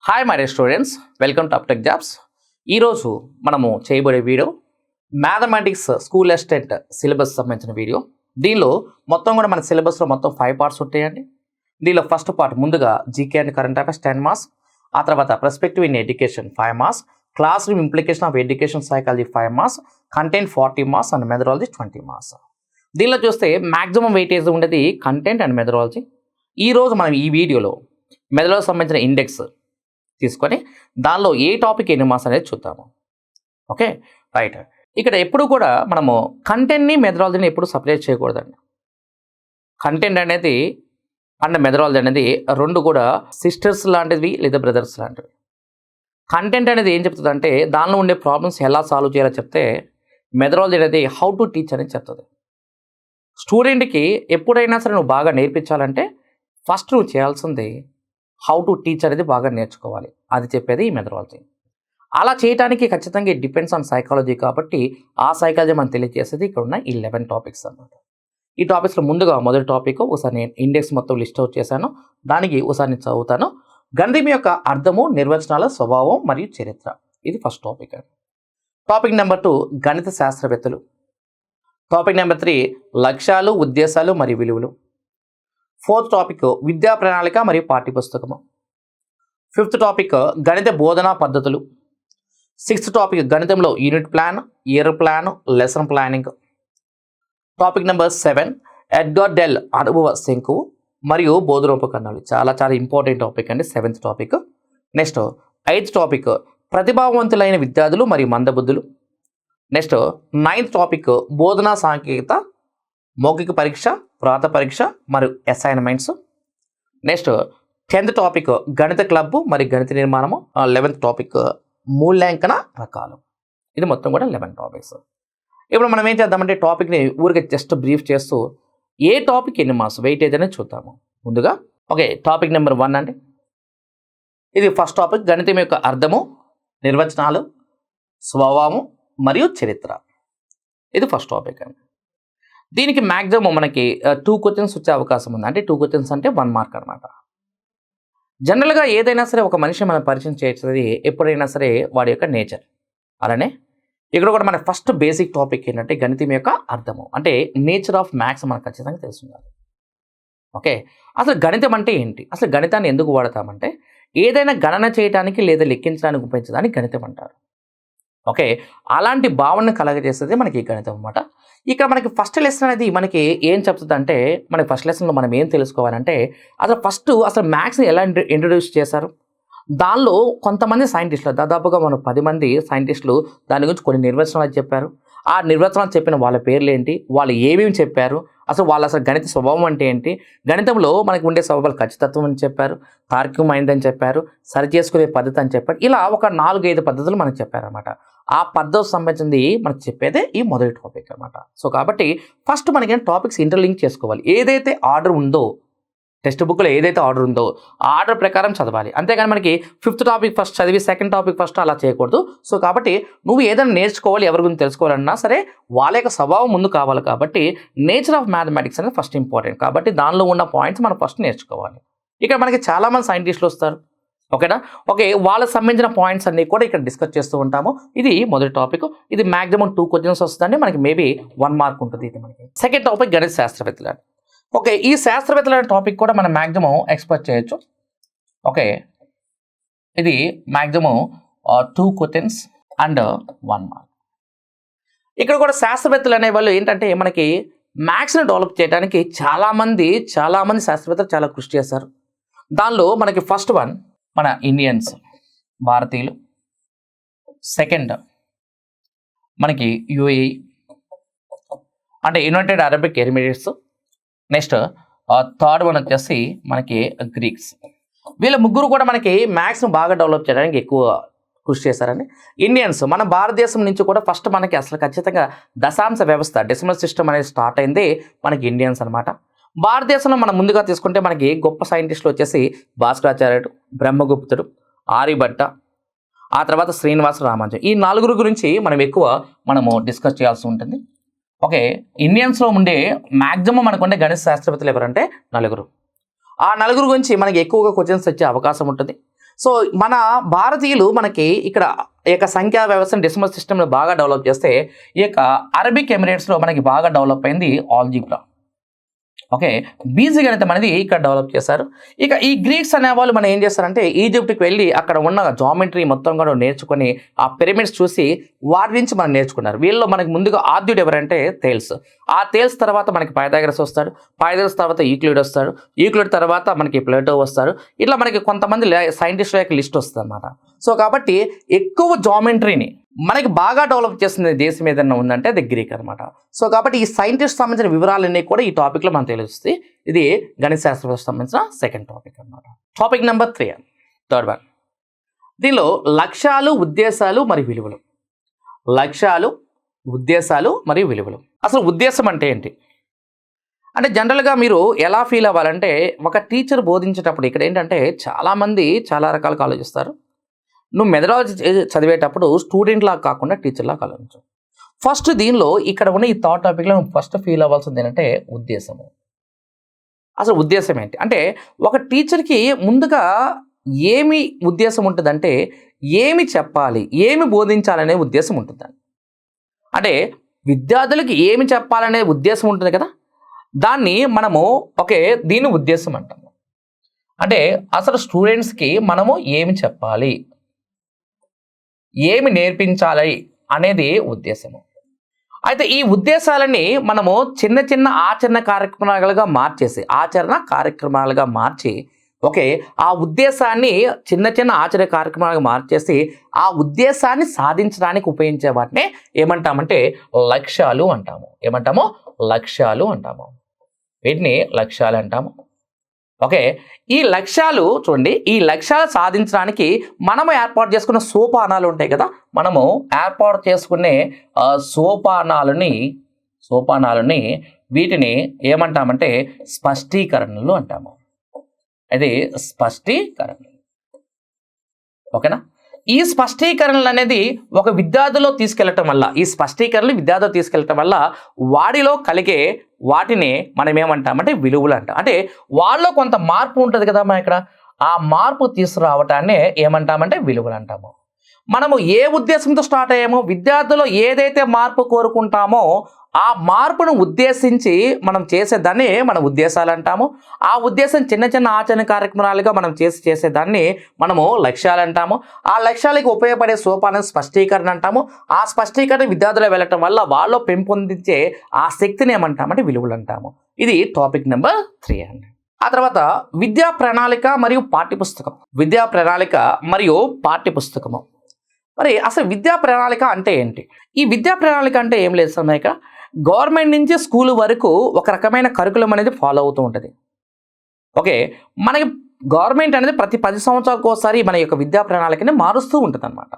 Hi my students, welcome to అప్టెక్ jobs. ఈరోజు మనము చేయబడే video mathematics school assistant syllabus సంబంధించిన వీడియో. దీనిలో మొత్తం కూడా మన సిలబస్లో మొత్తం 5 పార్ట్స్ ఉంటాయండి. దీనిలో ఫస్ట్ పార్ట్ ముందుగా GK and current affairs 10 marks, ఆ తర్వాత perspective in education 5 marks, class room implication of education psychology 5 marks, content 40 marks and methodology 20 marks. దీనిలో చూస్తే మ్యాక్సిమం వెయిటేజ్ ఉండేది కంటెంట్ అండ్ మెథడాలజీ. ఈరోజు మనం ఈ వీడియోలో మెథడాలజీ సంబంధించిన ఇండెక్స్ తీసుకొని దానిలో ఏ టాపిక్ ఎన్ని మార్క్స్ అనేది చూద్దాము. Okay, right. ఇక్కడ ఎప్పుడు కూడా మనము కంటెంట్ని మెథడాలజీని ఎప్పుడు సపరేట్ చేయకూడదండి. కంటెంట్ అనేది అండ్ మెథడాలజీ అనేది రెండు కూడా సిస్టర్స్ లాంటివి లేదా బ్రదర్స్ లాంటివి. కంటెంట్ అనేది ఏం చెప్తుంది అంటే దానిలో ఉండే ప్రాబ్లమ్స్ ఎలా సాల్వ్ చేయాలో చెప్తే, మెథడాలజీ అనేది హౌ టు టీచ్ అనేది చెప్తుంది. స్టూడెంట్కి ఎప్పుడైనా సరే నువ్వు బాగా నేర్పించాలంటే ఫస్ట్ నువ్వు చేయాల్సింది హౌ టు టీచ్ అనేది బాగా నేర్చుకోవాలి. అది చెప్పేది ఈ మెథడాలజీ. అలా చేయడానికి ఖచ్చితంగా ఇట్ డిపెండ్స్ ఆన్ సైకాలజీ. కాబట్టి ఆ సైకాలజీ మనం తెలియజేసేది ఇక్కడ ఉన్న 11 టాపిక్స్ అన్నమాట. ఈ టాపిక్స్లో ముందుగా మొదటి టాపిక్ ఒకసారి నేను ఇండెక్స్ మొత్తం లిస్ట్ అవుట్ చేశాను, దానికి ఒకసారి నేను చదువుతాను. గణితం యొక్క అర్థము, నిర్వచనాల స్వభావం మరియు చరిత్ర. ఇది ఫస్ట్ టాపిక్ అండి. టాపిక్ నెంబర్ 2 గణిత శాస్త్రవేత్తలు. టాపిక్ నెంబర్ 3 లక్ష్యాలు, ఉద్దేశాలు మరియు విలువలు. 4th టాపిక్ విద్యా ప్రణాళిక మరియు పాఠ్యపుస్తకము. 5th టాపిక్ గణిత బోధనా పద్ధతులు. 6th టాపిక్ గణితంలో unit plan, year plan, lesson planning. Topic number 7 Edgar Dale అనుభవ శంకువు మరియు బోధనోపకరణాలు. చాలా చాలా ఇంపార్టెంట్ టాపిక్ అండి, 7th topic. Next 8th topic ప్రతిభావంతులైన విద్యార్థులు మరియు మందబుద్ధులు. నెక్స్ట్ 9th టాపిక్ బోధనా సాంకేతికత, మౌఖిక పరీక్ష, వ్రాత పరీక్ష మరియు అసైన్మెంట్స్. నెక్స్ట్ 10th టాపిక్ గణిత క్లబ్ మరియు గణిత నిర్మాణము. 11th టాపిక్ మూల్యాంకన రకాలు. ఇది మొత్తం కూడా 11 టాపిక్స్. ఇప్పుడు మనం ఏం చేద్దామంటే టాపిక్ని ఊరికే జస్ట్ బ్రీఫ్ చేస్తూ ఏ టాపిక్ ఎన్ని మార్క్స్ వెయిటేజ్ అనేది చూద్దాము. ముందుగా ఓకే, టాపిక్ నెంబర్ 1 అండి. ఇది ఫస్ట్ టాపిక్ గణితం యొక్క అర్థము, నిర్వచనాలు, స్వభావము మరియు చరిత్ర. ఇది ఫస్ట్ టాపిక్ అండి. దీనికి మ్యాక్సిమం మనకి 2 క్వశ్చన్స్ వచ్చే అవకాశం ఉంది. అంటే 2 క్వశ్చన్స్ అంటే 1 మార్క్ అనమాట. జనరల్గా ఏదైనా సరే ఒక మనిషి మనం పరిచయం చేసేది ఎప్పుడైనా సరే వాడి యొక్క నేచర్. అలానే ఇక్కడ కూడా మన ఫస్ట్ బేసిక్ టాపిక్ ఏంటంటే గణితం యొక్క అర్థము, అంటే నేచర్ ఆఫ్ మ్యాథ్స్ మనకు ఖచ్చితంగా తెలుసుండాలి. ఓకే, అసలు గణితం అంటే ఏంటి, అసలు గణితాన్ని ఎందుకు వాడతామంటే ఏదైనా గణన చేయడానికి లేదా లెక్కించడానికి ఉపయోగించడానికి గణితం అంటారు. ఓకే, అలాంటి భావనను కలగజేసేది మనకి ఈ గణితం అనమాట. ఇక్కడ మనకి ఫస్ట్ లెసన్ అనేది మనకి ఏం చెప్తుంది అంటే, మనకి ఫస్ట్ లెసన్లో మనం ఏం తెలుసుకోవాలంటే అసలు మ్యాథ్స్ని ఎలా ఇంట్రడ్యూస్ చేశారు. దానిలో కొంతమంది సైంటిస్టులు, దాదాపుగా మనం 10 మంది సైంటిస్టులు దాని గురించి కొన్ని నిర్వచనాలు చెప్పారు. ఆ నిర్వచనాలు చెప్పిన వాళ్ళ పేర్లు ఏంటి, వాళ్ళు ఏమేమి చెప్పారు, అసలు గణిత స్వభావం అంటే ఏంటి, గణితంలో మనకి ఉండే స్వభావాలు ఖచ్చితత్వం అని చెప్పారు, తార్కికమైందని చెప్పారు, సరి చేసుకునే పద్ధతి అని చెప్పారు. ఇలా ఒక 4-5 పద్ధతులు మనకు చెప్పారనమాట. ఆ పద్ధతి సంబంధించింది మనకు చెప్పేదే ఈ మొదటి టాపిక్ అనమాట. సో కాబట్టి ఫస్ట్ మనకి టాపిక్స్ ఇంటర్లింక్ చేసుకోవాలి. ఏదైతే ఆర్డర్ ఉందో, టెక్స్ట్ బుక్లో ఏదైతే ఆర్డర్ ఉందో ఆ ఆర్డర్ ప్రకారం చదవాలి. అంతేగాని మనకి 5th టాపిక్ ఫస్ట్ చదివి 2nd టాపిక్ ఫస్ట్ అలా చేయకూడదు. సో కాబట్టి నువ్వు ఏదైనా నేర్చుకోవాలి, ఎవరి గురించి తెలుసుకోవాలన్నా సరే వాళ్ళ యొక్క స్వభావం ముందు కావాలి. కాబట్టి నేచర్ ఆఫ్ మ్యాథమెటిక్స్ అనేది ఫస్ట్ ఇంపార్టెంట్. కాబట్టి దానిలో ఉన్న పాయింట్స్ మనం ఫస్ట్ నేర్చుకోవాలి. ఇక్కడ మనకి చాలామంది సైంటిస్టులు వస్తారు. ఓకేనా, ఓకే, వాళ్ళకి సంబంధించిన పాయింట్స్ అన్ని కూడా ఇక్కడ డిస్కస్ చేస్తూ ఉంటాము. ఇది మొదటి టాపిక్. ఇది మాక్సిమం 2 క్వశ్చన్స్ వస్తుందండి, మనకి మేబీ 1 మార్క్ ఉంటుంది. ఇది మనకి సెకండ్ టాపిక్ గణిత శాస్త్రవేత్తలు. ఓకే, ఈ శాస్త్రవేత్తల టాపిక్ కూడా మనం మ్యాక్సిమం ఎక్స్పెక్ట్ చేయొచ్చు. ఓకే, ఇది మ్యాక్సిమం 2 క్వశ్చన్స్ అండ్ 1 మార్క్. ఇక్కడ కూడా శాస్త్రవేత్తలు అనేవాళ్ళు ఏంటంటే మనకి మ్యాథ్స్ని డెవలప్ చేయడానికి చాలామంది శాస్త్రవేత్తలు చాలా కృషి చేశారు. దానిలో మనకి ఫస్ట్ వన్ మన ఇండియన్స్, భారతీయులు. సెకండ్ మనకి యుఏఈ అంటే United Arabic Emirates. Next third one వచ్చేసి మనకి గ్రీక్స్. వీళ్ళ ముగ్గురు కూడా మనకి మ్యాథ్స్ను బాగా డెవలప్ చేయడానికి ఎక్కువ కృషి చేశారండి. ఇండియన్స్ మన భారతదేశం నుంచి కూడా ఫస్ట్ మనకి అసలు ఖచ్చితంగా దశాంశ వ్యవస్థ, డెసిమల్ సిస్టమ్ అనేది స్టార్ట్ అయింది మనకి ఇండియన్స్ అనమాట. భారతదేశంలో మనం ముందుగా తీసుకుంటే మనకి గొప్ప సైంటిస్టులు వచ్చేసి భాస్కరాచార్యుడు, బ్రహ్మగుప్తుడు, ఆర్యభట్ట, ఆ తర్వాత శ్రీనివాస రామానుజన్. ఈ 4 గురించి మనము డిస్కస్ చేయాల్సి ఉంటుంది. ఓకే, ఇండియన్స్లో ఉండే మ్యాక్సిమం మనకుండే గణిత శాస్త్రవేత్తలు ఎవరంటే 4. ఆ 4 గురించి మనకి ఎక్కువగా క్వశ్చన్స్ వచ్చే అవకాశం ఉంటుంది. సో మన భారతీయులు మనకి ఇక్కడ ఈ యొక్క సంఖ్యా వ్యవస్థను డెసిమల్ సిస్టంలో బాగా డెవలప్ చేస్తే ఈ యొక్క అరబిక్ ఎమిరేట్స్లో మనకి బాగా డెవలప్ అయింది ఆల్జీబ్రా. ఓకే, బీజగణితం అనేది ఇక్కడ డెవలప్ చేశారు. ఇక ఈ గ్రీక్స్ అనేవాళ్ళు మనం ఏం చేస్తారంటే ఈజిప్ట్కి వెళ్ళి అక్కడ ఉన్న జామెట్రీ మొత్తం కూడా నేర్చుకొని ఆ పిరమిడ్స్ చూసి వాటి నుంచి మనం నేర్చుకున్నారు. వీళ్ళలో మనకి ముందుగా ఆద్యుడు ఎవరంటే థేల్స్. ఆ థేల్స్ తర్వాత మనకి పైథాగరస్ వస్తాడు, పైథాగరస్ తర్వాత యూక్లిడ్ వస్తాడు, యూక్లిడ్ తర్వాత మనకి ప్లేటో వస్తాడు. ఇట్లా మనకి కొంతమంది సైంటిస్టుల యొక్క లిస్ట్ వస్తుంది అనమాట. సో కాబట్టి ఎక్కువ జామెట్రీని మనకి బాగా డెవలప్ చేసిన దేశం ఏదైనా ఉందంటే అది గ్రీక్ అనమాట. సో కాబట్టి ఈ సైంటిస్ట్ సంబంధించిన వివరాలన్నీ కూడా ఈ టాపిక్లో మనకు తెలుస్తుంది. ఇది గణిత శాస్త్రం సంబంధించిన సెకండ్ టాపిక్ అనమాట. Topic number 3, third one. దీనిలో లక్ష్యాలు, ఉద్దేశాలు మరియు విలువలు. లక్ష్యాలు, ఉద్దేశాలు మరియు విలువలు. అసలు ఉద్దేశం అంటే ఏంటి అంటే జనరల్గా మీరు ఎలా ఫీల్ అవ్వాలంటే ఒక టీచర్ బోధించేటప్పుడు ఇక్కడ ఏంటంటే చాలామంది చాలా రకాలుగా ఆలోచిస్తారు. నువ్వు మెథడాలజీ చదివేటప్పుడు స్టూడెంట్లా కాకుండా టీచర్లా ఆలోచించు. ఫస్ట్ దీనిలో ఇక్కడ ఉన్న ఈ థాట్ టాపిక్లో నువ్వు ఫస్ట్ ఫీల్ అవ్వాల్సింది ఏంటంటే ఉద్దేశము. అసలు ఉద్దేశం ఏంటి అంటే ఒక టీచర్కి ముందుగా ఏమి ఉద్దేశం ఉంటుందంటే ఏమి చెప్పాలి, ఏమి బోధించాలనే ఉద్దేశం ఉంటుందని. అంటే విద్యార్థులకి ఏమి చెప్పాలనే ఉద్దేశం ఉంటుంది కదా, దాన్ని మనము దీని ఉద్దేశం అంటాము. అంటే అసలు స్టూడెంట్స్కి మనము ఏమి చెప్పాలి, ఏమి నేర్పించాలి అనేది ఉద్దేశము. అయితే ఈ ఉద్దేశాలని మనము చిన్న చిన్న ఆచరణ కార్యక్రమాలుగా మార్చి ఆ ఉద్దేశాన్ని చిన్న చిన్న ఆచరణ కార్యక్రమాలుగా మార్చేసి ఆ ఉద్దేశాన్ని సాధించడానికి ఉపయోగించే వాటినే ఏమంటామంటే లక్ష్యాలు అంటాము. ఏమంటాము? లక్ష్యాలు అంటాము. వీటిని లక్ష్యాలు అంటాము. ఈ లక్ష్యాలు చూడండి, ఈ లక్ష్యాలు సాధించడానికి మనము ఏర్పాటు చేసుకున్న సోపానాలు ఉంటాయి కదా, మనము ఏర్పాటు చేసుకునే సోపానాలని వీటిని ఏమంటామంటే స్పష్టీకరణలు అంటాము. అది స్పష్టీకరణలు. ఓకేనా? ఈ స్పష్టీకరణలు అనేది ఒక విద్యార్థిలో తీసుకెళ్లటం వల్ల వాడిలో కలిగే వాటిని మనం ఏమంటామంటే విలువలు అంటాం. అంటే వాళ్ళలో కొంత మార్పు ఉంటుంది కదా, మనం ఇక్కడ ఆ మార్పు తీసుకురావటాన్ని ఏమంటామంటే విలువలు అంటాము. మనము ఏ ఉద్దేశంతో స్టార్ట్ అయ్యామో, విద్యార్థులు ఏదైతే మార్పు కోరుకుంటామో ఆ మార్పును ఉద్దేశించి మనం చేసేదాన్ని మన ఉద్దేశాలు అంటాము. ఆ ఉద్దేశం చిన్న చిన్న ఆచరణ కార్యక్రమాలుగా మనం చేసేదాన్ని మనము లక్ష్యాలు అంటాము. ఆ లక్ష్యాలకు ఉపయోగపడే సోపానం స్పష్టీకరణ అంటాము. ఆ స్పష్టీకరణ విద్యార్థులు వెళ్ళటం వల్ల వాళ్ళు పెంపొందించే ఆ శక్తిని ఏమంటామంటే విలువలు అంటాము. ఇది టాపిక్ నెంబర్ 3 అండి. ఆ తర్వాత విద్యా ప్రణాళిక మరియు పాఠ్యపుస్తకము. మరి అసలు విద్యా ప్రణాళిక అంటే ఏంటి? ఈ విద్యా ప్రణాళిక అంటే ఏం లేదు సార్, ఇక గవర్నమెంట్ నుంచి స్కూల్ వరకు ఒక రకమైన కరికులం అనేది ఫాలో అవుతూ ఉంటుంది. మనకి గవర్నమెంట్ అనేది ప్రతి 10 సంవత్సరాలకు ఒకసారి మన యొక్క విద్యా ప్రణాళికని మారుస్తూ ఉంటుంది అనమాట.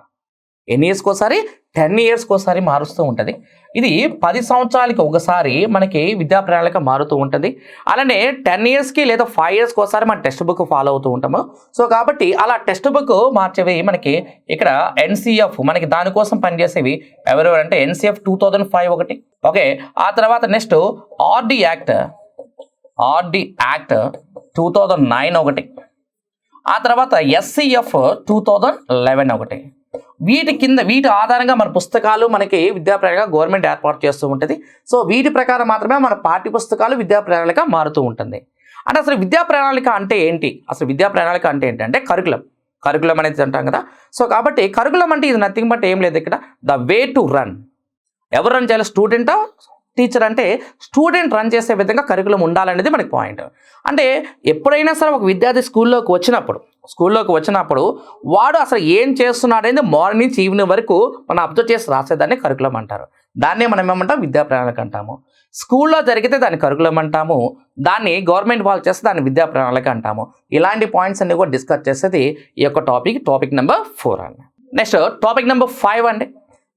ఎన్ని ఇయర్స్కి ఒకసారి? 10 ఇయర్స్కి ఒకసారి మారుస్తూ ఉంటుంది. ఇది 10 సంవత్సరాలకి ఒకసారి మనకి విద్యా ప్రణాళిక మారుతూ ఉంటుంది. అలానే 10 ఇయర్స్కి లేదా 5 ఇయర్స్కి ఒకసారి మన టెక్స్ట్ బుక్ ఫాలో అవుతూ ఉంటాము. సో కాబట్టి అలా టెక్స్ట్ బుక్ మార్చేవి మనకి ఇక్కడ NCF మనకి దానికోసం పనిచేసేవి ఎవరెవరు అంటే NCF 2005 ఒకటి. ఆ తర్వాత నెక్స్ట్ RD యాక్ట్ 2009 ఒకటి. ఆ తర్వాత SCF 2011 ఒకటి. వీటి ఆధారంగా మన పుస్తకాలు మనకి విద్యా ప్రణాళిక గవర్నమెంట్ ఏర్పాటు చేస్తూ ఉంటుంది. సో వీటి ప్రకారం మాత్రమే మన పాఠ్య పుస్తకాలు విద్యా ప్రణాళిక మారుతూ ఉంటుంది. అంటే అసలు విద్యా ప్రణాళిక అంటే ఏంటి? అంటే కరికులం అనేది అంటాం కదా. సో కాబట్టి కరికులం అంటే ఇది నథింగ్ బట్ ఏం లేదు, ఇక్కడ ద వే టు రన్. ఎవరు రన్ చేయాలి? స్టూడెంటా టీచర్? అంటే స్టూడెంట్ రన్ చేసే విధంగా కరికులం ఉండాలనేది మనకి పాయింట్. అంటే ఎప్పుడైనా సరే ఒక విద్యార్థి స్కూల్లోకి వచ్చినప్పుడు వాడు అసలు ఏం చేస్తున్నాడు అనేది మార్నింగ్ నుంచి ఈవినింగ్ వరకు మనం అబ్జర్వ్ చేసి రాసేదాన్ని కరికులం అంటారు. దాన్నే మనం ఏమంటాం? విద్యా ప్రణాళిక అంటాము. స్కూల్లో జరిగితే దాన్ని కరికులం అంటాము, దాన్ని గవర్నమెంట్ వాళ్ళు చేస్తే దాన్ని విద్యా ప్రణాళిక అంటాము. ఇలాంటి పాయింట్స్ అన్ని కూడా డిస్కస్ చేసేది ఈ యొక్క టాపిక్ నెంబర్ 4 అండి. నెక్స్ట్ టాపిక్ నెంబర్ 5 అండి,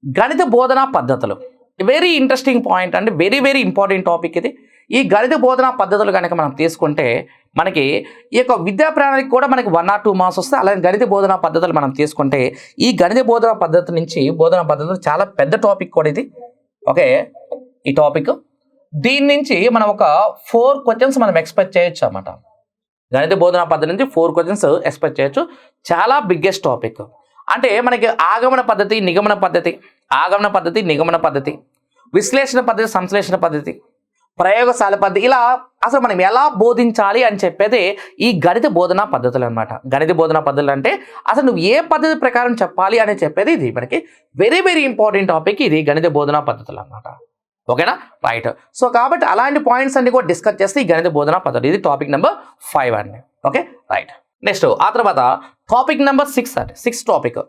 గణిత బోధనా పద్ధతులు. వెరీ ఇంట్రెస్టింగ్ పాయింట్ అండి, వెరీ వెరీ ఇంపార్టెంట్ టాపిక్ ఇది. ఈ గణిత బోధనా పద్ధతులు కనుక మనం తీసుకుంటే మనకి ఈ యొక్క విద్యా ప్రణాళిక కూడా మనకి 1 or 2 మార్క్స్ వస్తాయి. అలాగే గణిత బోధనా పద్ధతులు మనం తీసుకుంటే ఈ గణిత బోధనా పద్ధతులు చాలా పెద్ద టాపిక్ కూడా ఇది. ఈ టాపిక్ దీని నుంచి మనం ఒక 4 క్వశ్చన్స్ మనం ఎక్స్పెక్ట్ చేయొచ్చు అన్నమాట. గణిత బోధనా పద్ధతి నుంచి 4 క్వశ్చన్స్ ఎక్స్పెక్ట్ చేయొచ్చు. చాలా బిగ్గెస్ట్ టాపిక్. అంటే మనకి ఆగమన పద్ధతి, నిగమన పద్ధతి, ఆగమన పద్ధతి, నిగమన పద్ధతి, విశ్లేషణ పద్ధతి, సంశ్లేషణ పద్ధతి, ప్రయోగశాల పద్ధతి, ఇలా అసలు మనం ఎలా బోధించాలి అని చెప్పేది ఈ గణిత బోధనా పద్ధతులు అనమాట. గణిత బోధనా పద్ధతులు అంటే అసలు నువ్వు ఏ పద్ధతి ప్రకారం చెప్పాలి అని చెప్పేది ఇది మనకి వెరీ వెరీ ఇంపార్టెంట్ టాపిక్. ఇది గణిత బోధనా పద్ధతులు అనమాట. ఓకేనా, రైట్. సో కాబట్టి అలాంటి పాయింట్స్ అన్ని కూడా డిస్కస్ చేస్తే ఈ గణిత బోధనా పద్ధతి, ఇది టాపిక్ నెంబర్ 5 అండి. Okay, right. నెక్స్ట్ ఆ తర్వాత టాపిక్ నెంబర్ 6 అండి. 6 టాపిక్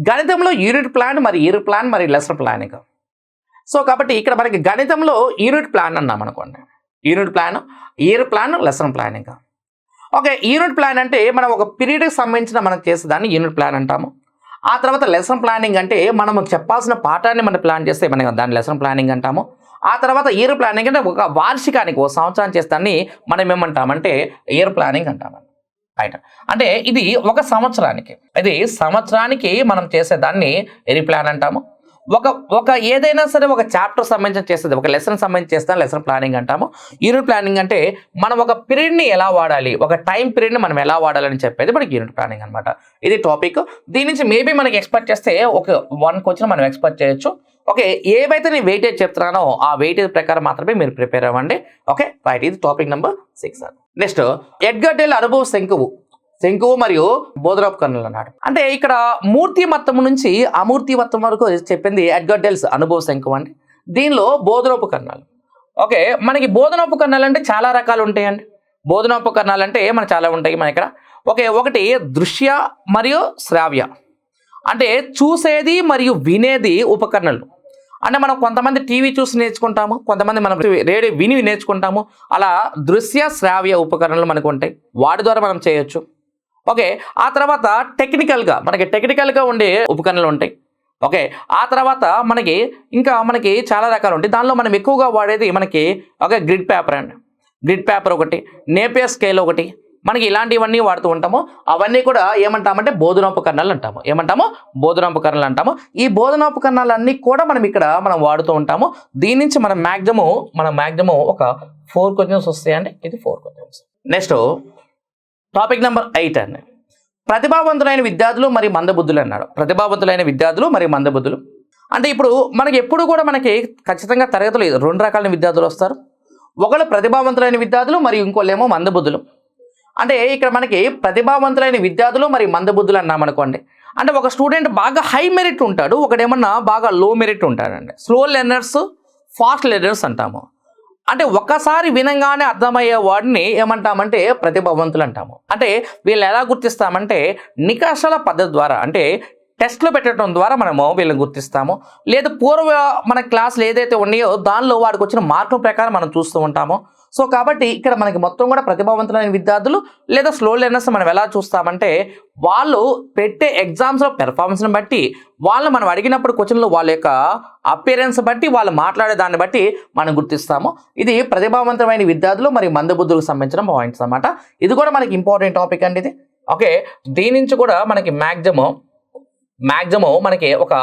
గణితంలో యూనిట్ ప్లాన్ మరి ఇయర్ ప్లాన్ మరి లెసన్ ప్లానింగ్. సో కాబట్టి ఇక్కడ మనకి గణితంలో యూనిట్ ప్లాన్ అన్నాం అనుకోండి. Unit plan, year plan, lesson planning. Okay, unit plan అంటే మనం ఒక పీరియడ్కి సంబంధించిన మనం చేసేదాన్ని యూనిట్ ప్లాన్ అంటాము. ఆ తర్వాత లెసన్ ప్లానింగ్ అంటే మనం చెప్పాల్సిన పాఠాన్ని మనం ప్లాన్ చేస్తే మనం దాన్ని లెసన్ ప్లానింగ్ అంటాము. ఆ తర్వాత ఇయర్ ప్లానింగ్ అంటే ఒక వార్షికానికి, ఒక సంవత్సరానికి చేస్తాన్ని మనం ఏమంటామంటే ఇయర్ ప్లానింగ్ అంటామండి. రైట్. అంటే ఇది ఒక సంవత్సరానికి మనం చేసేదాన్ని ఇయర్ ప్లాన్ అంటాము. ఒక ఏదైనా సరే ఒక చాప్టర్ సంబంధించి చేస్తుంది, ఒక లెసన్ సంబంధించి చేస్తాను లెసన్ ప్లానింగ్ అంటాము. యూనిట్ ప్లానింగ్ అంటే మనం ఒక పీరియడ్ని ఎలా వాడాలి, ఒక టైం పీరియడ్ని మనం ఎలా వాడాలని చెప్పేది మనకి యూనిట్ ప్లానింగ్ అనమాట. ఇది టాపిక్. దీని నుంచి మేబీ మనకి ఎక్స్పెక్ట్ చేస్తే ఒక 1 క్వశ్చన్ మనం ఎక్స్పెక్ట్ చేయొచ్చు. ఓకే, ఏవైతే నేను వెయిటేజ్ చెప్తున్నానో ఆ వెయిటేజ్ ప్రకారం మాత్రమే మీరు ప్రిపేర్ అవ్వండి. Okay, right. ఇది topic number 6. Next Edgar Dale అనుభవ శంకువు మరియు బోధనోపకరణలు అన్నాడు. అంటే ఇక్కడ మూర్తిమత్వం నుంచి అమూర్తిమత్వం వరకు చెప్పింది ఎడ్గర్ డెల్స్ అనుభవ శంకువు అండి. దీనిలో బోధనోపకరణాలు. ఓకే, మనకి బోధనోపకరణాలు అంటే చాలా రకాలు ఉంటాయండి. బోధనోపకరణాలు అంటే మనకు చాలా ఉంటాయి మన ఇక్కడ. ఓకే, ఒకటి దృశ్య మరియు శ్రావ్య, అంటే చూసేది మరియు వినేది ఉపకరణలు. అంటే మనం కొంతమంది టీవీ చూసి నేర్చుకుంటాము, కొంతమంది మనం రేడియో విని నేర్చుకుంటాము. అలా దృశ్య శ్రావ్య ఉపకరణలు మనకు ఉంటాయి, వాటి ద్వారా మనం చేయొచ్చు. ఓకే, ఆ తర్వాత టెక్నికల్గా ఉండే ఉపకరణలు ఉంటాయి. ఓకే, ఆ తర్వాత మనకి చాలా రకాలు ఉంటాయి. దానిలో మనం ఎక్కువగా వాడేది మనకి ఒక గ్రిడ్ పేపర్ ఒకటి, నేపియర్ స్కేల్ ఒకటి, మనకి ఇలాంటివన్నీ వాడుతూ ఉంటాము. అవన్నీ కూడా ఏమంటామంటే బోధనోపకరణాలు అంటాము. ఈ బోధనోపకరణాలన్నీ కూడా మనం వాడుతూ ఉంటాము. దీని నుంచి మనం మ్యాక్సిమం ఒక 4 క్వశ్చన్స్ వస్తాయండి. ఇది 4 క్వశ్చన్స్. నెక్స్ట్ టాపిక్ నెంబర్ 8 అండి. ప్రతిభావంతులైన విద్యార్థులు మరియు మందబుద్ధులు అన్నాడు. ప్రతిభావంతులైన విద్యార్థులు మరియు మందబుద్ధులు అంటే ఇప్పుడు మనకి ఖచ్చితంగా తరగతులు 2 రకాల విద్యార్థులు వస్తారు. ఒకళ్ళు ప్రతిభావంతులైన విద్యార్థులు మరియు ఇంకోళ్ళేమో మందబుద్ధులు. అంటే ఇక్కడ మనకి ప్రతిభావంతులైన విద్యార్థులు మరియు మందబుద్ధులు అన్నామనుకోండి. అంటే ఒక స్టూడెంట్ బాగా హై మెరిట్ ఉంటాడు, ఒకడేమన్నా బాగా లో మెరిట్ ఉంటాడండి. స్లో లెర్నర్స్, ఫాస్ట్ లెర్నర్స్ అంటాము. అంటే ఒక్కసారి వినంగానే అర్థమయ్యే వాడిని ఏమంటామంటే ప్రతిభావంతులు అంటాము. అంటే వీళ్ళు ఎలా గుర్తిస్తామంటే నికషాల పద్ధతి ద్వారా, అంటే టెస్ట్లు పెట్టడం ద్వారా మనము వీళ్ళని గుర్తిస్తాము. లేదా మన క్లాసులు ఏదైతే ఉన్నాయో దానిలో వాడికి వచ్చిన మార్కుల ప్రకారం మనం చూస్తూ ఉంటాము. సో కాబట్టి ఇక్కడ మనకి మొత్తం కూడా ప్రతిభావంతులైన విద్యార్థులు లేదా స్లో లెర్నర్స్ మనం ఎలా చూస్తామంటే వాళ్ళు పెట్టే ఎగ్జామ్స్లో పెర్ఫార్మెన్స్ని బట్టి, మనం అడిగినప్పుడు క్వశ్చన్లు వాళ్ళ యొక్క అపియరెన్స్ బట్టి, వాళ్ళు మాట్లాడే దాన్ని బట్టి మనం గుర్తిస్తాము. ఇది ప్రతిభావంతమైన విద్యార్థులు మరియు మందబుద్ధులకు సంబంధించిన పాయింట్స్ అన్నమాట. ఇది కూడా మనకి ఇంపార్టెంట్ టాపిక్ అండి ఇది. ఓకే, దీని నుంచి కూడా మనకి మ్యాక్సిమం మనకి ఒక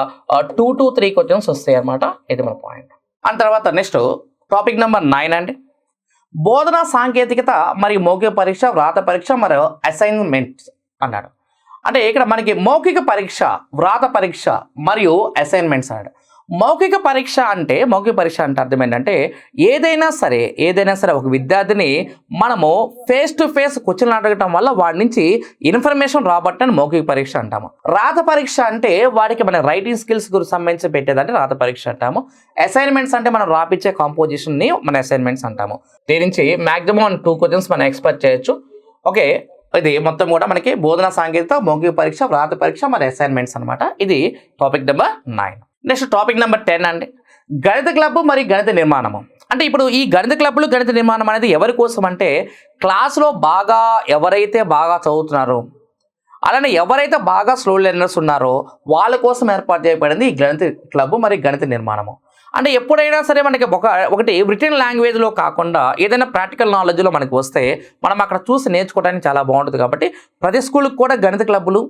2 to 3 క్వశ్చన్స్ వస్తాయి అన్నమాట. ఇది మన పాయింట్. ఆ తర్వాత నెక్స్ట్ టాపిక్ నెంబర్ 9 అండి. బోధనా సాంకేతికత మరియు మౌఖిక పరీక్ష, వ్రాత పరీక్ష మరియు అసైన్మెంట్స్ అన్నాడు. అంటే ఇక్కడ మనకి మౌఖిక పరీక్ష, వ్రాత పరీక్ష మరియు అసైన్మెంట్స్ అన్నాడు. మౌఖిక పరీక్ష అంటే అర్థం ఏంటంటే ఏదైనా సరే ఒక విద్యార్థిని మనము ఫేస్ టు ఫేస్ క్వశ్చన్లు అడగటం వల్ల వాడి నుంచి ఇన్ఫర్మేషన్ రాబట్టని మౌఖిక పరీక్ష అంటాము. రాత పరీక్ష అంటే వాడికి మన రైటింగ్ స్కిల్స్ గురించి సంబంధించి పెట్టేదంటే రాత పరీక్ష అంటాము. అసైన్మెంట్స్ అంటే మనం రాపించే కాంపోజిషన్ని మన అసైన్మెంట్స్ అంటాము. దీని నుంచి మ్యాక్సిమం 2 క్వశ్చన్స్ మనం ఎక్స్పెక్ట్ చేయొచ్చు. ఓకే, ఇది మొత్తం కూడా మనకి బోధనా సాంకేతికత, మౌఖిక పరీక్ష, వ్రాత పరీక్ష మరి అసైన్మెంట్స్ అనమాట. ఇది topic number 9. Next topic number 10 అండి. గణిత క్లబ్ మరియు గణిత నిర్మాణము. అంటే ఇప్పుడు ఈ గణిత క్లబ్లు, గణిత నిర్మాణం అనేది ఎవరి కోసం అంటే క్లాస్లో ఎవరైతే బాగా చదువుతున్నారో, అలానే ఎవరైతే బాగా స్లో లెర్నర్స్ ఉన్నారో వాళ్ళ కోసం ఏర్పాటు చేయబడింది ఈ గణిత క్లబ్ మరియు గణిత నిర్మాణము. అంటే ఎప్పుడైనా సరే మనకి ఒకటి రిటర్న్ లాంగ్వేజ్లో కాకుండా ఏదైనా ప్రాక్టికల్ నాలెడ్జ్లో మనకి వస్తే మనం అక్కడ చూసి నేర్చుకోవడానికి చాలా బాగుంటుంది. కాబట్టి ప్రతి స్కూల్కి కూడా గణిత క్లబ్బులు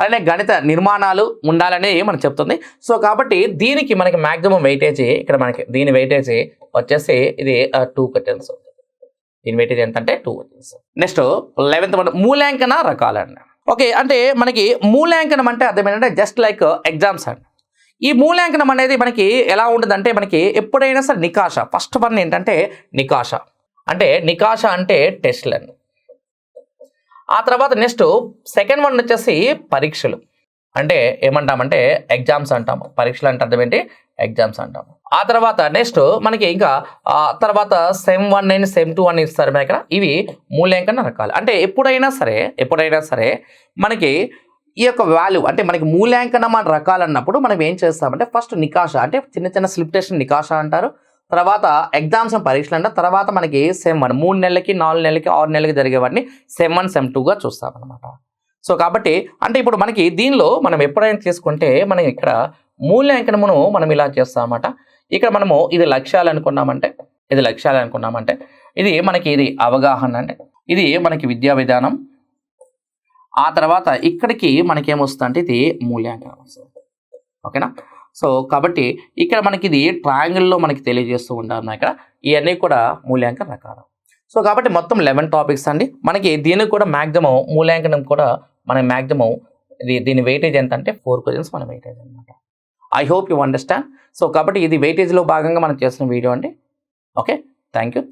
అలానే గణిత నిర్మాణాలు ఉండాలని మనం చెప్తుంది. సో కాబట్టి దీనికి మనకి మ్యాక్సిమం వెయిటేజ్, ఇక్కడ మనకి దీని వెయిటేజ్ వచ్చేసి ఇది 2 క్వశ్చన్స్. దీని వెయిటేజ్ ఎంత అంటే 2 క్వశ్చన్స్. నెక్స్ట్ 11th వన్ మూల్యాంకన రకాలండి. ఓకే, అంటే మనకి మూల్యాంకనం అంటే అర్థం ఏంటంటే జస్ట్ లైక్ ఎగ్జామ్స్ అండి. ఈ మూల్యాంకనం అనేది మనకి ఎలా ఉంటుందంటే మనకి ఎప్పుడైనా సరే నికాష ఫస్ట్ వన్ ఏంటంటే నికాష అంటే టెస్ట్లు అండి. ఆ తర్వాత నెక్స్ట్ సెకండ్ వన్ వచ్చేసి పరీక్షలు, అంటే ఏమంటామంటే ఎగ్జామ్స్ అంటాము. పరీక్షలు అంటే అర్థం ఏంటి, ఎగ్జామ్స్ అంటాము. ఆ తర్వాత నెక్స్ట్ మనకి ఇంకా తర్వాత సెమ్ 1 అండ్ సెమ్ 2 అని ఇస్తారు మన ఇక్కడ. ఇవి మూల్యాంకన రకాలు. అంటే ఎప్పుడైనా సరే మనకి ఈ యొక్క వాల్యూ అంటే మనకి మూల్యాంకనం అని రకాలు అన్నప్పుడు మనం ఏం చేస్తామంటే ఫస్ట్ నికాష అంటే చిన్న స్లిప్ టెస్ట్ నికాష అంటారు. తర్వాత ఎగ్జామ్స్ పరీక్షలు అంటారు. తర్వాత మనకి సెమ్ 1 3 నెలలకి 4 నెలలకి 6 నెలలకి జరిగేవాడిని సెమ్ 1 సెమ్ 2గా చూస్తామన్నమాట. సో కాబట్టి అంటే ఇప్పుడు మనకి దీనిలో మనం ఎప్పుడైనా తీసుకుంటే మనం ఇక్కడ మూల్యాంకనమును మనం ఇలా చేస్తామన్నమాట. ఇక్కడ మనము ఇది లక్ష్యాలు అనుకున్నామంటే ఇది మనకి ఇది అవగాహన అంటే ఇది మనకి విద్యా విధానం. ఆ తర్వాత ఇక్కడికి మనకి ఏమొస్తుందంటే ఇది మూల్యాంకనం వస్తుంది. ఓకేనా. సో కాబట్టి ఇక్కడ మనకి ఇది ట్రయాంగిల్లో మనకి తెలియజేస్తూ ఉంటారు ఇక్కడ. ఇవన్నీ కూడా మూల్యాంకన రకాలు. సో కాబట్టి మొత్తం 11 టాపిక్స్ అండి. మనకి దీనికి కూడా మ్యాక్సిమం మూల్యాంకనం కూడా మన మ్యాక్సిమం దీని వెయిటేజ్ ఎంత అంటే 4 క్వశ్చన్స్ మన వెయిటేజ్ అనమాట. I hope you understand. So కాబట్టి ఇది వెయిటేజ్లో భాగంగా మనం చేసిన వీడియో అండి. Okay, thank you.